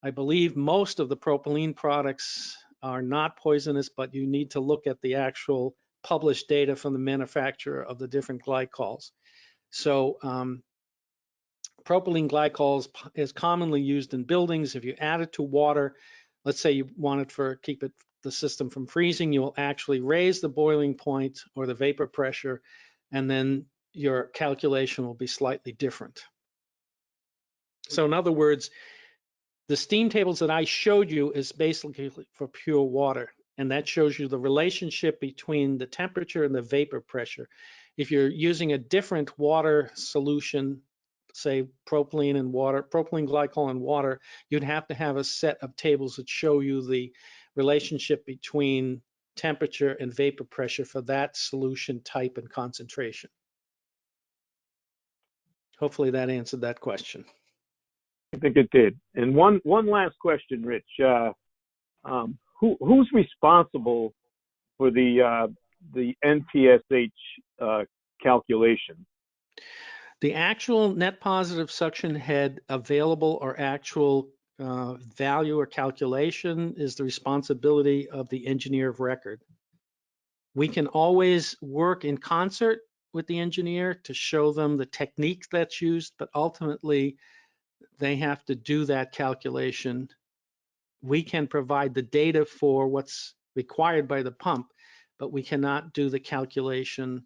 I believe most of the propylene products are not poisonous, but you need to look at the actual published data from the manufacturer of the different glycols. So propylene glycol is commonly used in buildings. If you add it to water, let's say you want it for keep the system from freezing, you will actually raise the boiling point or the vapor pressure, and then your calculation will be slightly different. So in other words, the steam tables that I showed you is basically for pure water, and that shows you the relationship between the temperature and the vapor pressure. If you're using a different water solution, say propylene and water, propylene glycol and water, you'd have to have a set of tables that show you the relationship between temperature and vapor pressure for that solution type and concentration. Hopefully that answered that question. I think it did. And one last question, Rich. Who's responsible for the the NPSH calculation? The actual net positive suction head available or actual value or calculation is the responsibility of the engineer of record. We can always work in concert with the engineer to show them the technique that's used, but ultimately they have to do that calculation. We can provide the data for what's required by the pump, but we cannot do the calculation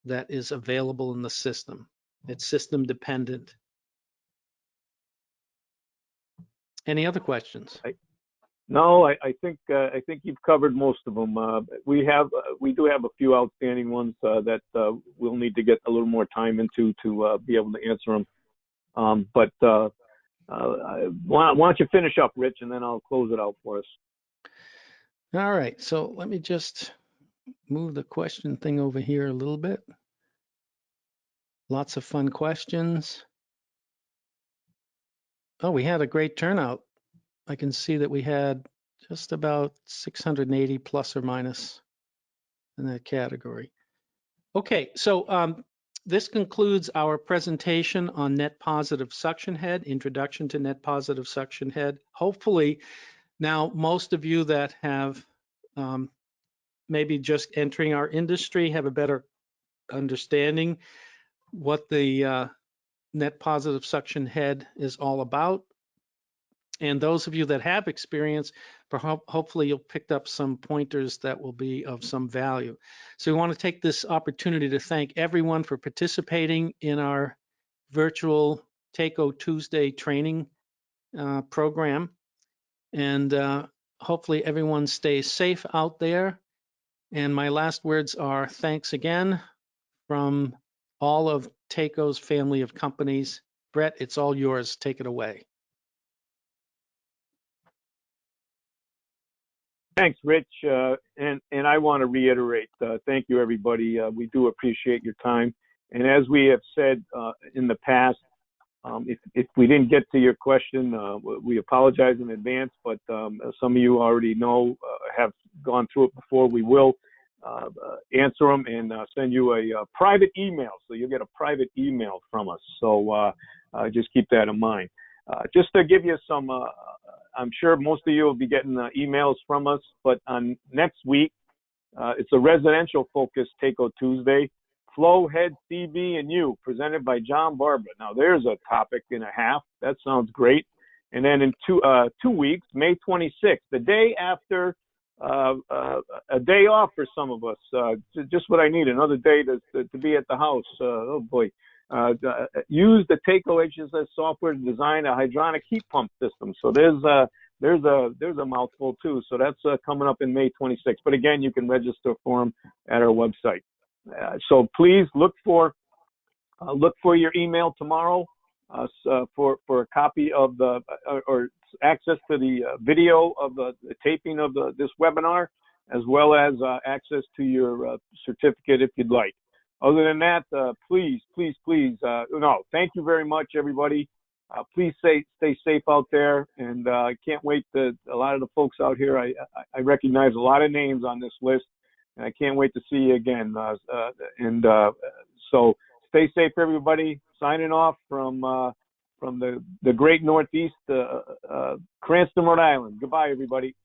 that is available in the system. It's system dependent. Any other questions? No, I think you've covered most of them. We do have a few outstanding ones that we'll need to get a little more time into to be able to answer them. But why don't you finish up, Rich, and then I'll close it out for us. All right, so let me just move the question thing over here a little bit. Lots of fun questions. Oh, we had a great turnout. I can see that we had just about 680 plus or minus in that category. Okay, so this concludes our presentation on net positive suction head, introduction to net positive suction head. Hopefully now most of you that have maybe just entering our industry have a better understanding what the net positive suction head is all about. And those of you that have experience, hopefully you'll pick up some pointers that will be of some value. So we want to take this opportunity to thank everyone for participating in our virtual TACO Tuesday training program. And hopefully everyone stays safe out there. And my last words are thanks again from all of TACO's family of companies. Brett, it's all yours. Take it away. Thanks, Rich. And I want to reiterate, thank you, everybody. We do appreciate your time. And as we have said in the past, if we didn't get to your question, we apologize in advance, but some of you already know, have gone through it before. We will answer them and send you a private email. So you'll get a private email from us. So just keep that in mind. Just to give you some, I'm sure most of you will be getting emails from us, but on next week, it's a residential focused TACO Tuesday, Flow, Head, CV, and You, presented by John Barber. Now there's a topic and a half. That sounds great. And then in 2 weeks, May 26th, the day after a day off for some of us, just what I need, another day to be at the house. Oh boy. Use the TACO HSS software to design a hydronic heat pump system. So there's a mouthful too. So that's coming up in May 26th. But again, you can register for them at our website. So please look for your email tomorrow for a copy of the or access to the video of the taping of this webinar, as well as access to your certificate if you'd like. Other than that, please, thank you very much, everybody. Please stay safe out there, and I can't wait a lot of the folks out here, I recognize a lot of names on this list, and I can't wait to see you again. So stay safe, everybody. Signing off from the great Northeast, Cranston, Rhode Island. Goodbye, everybody.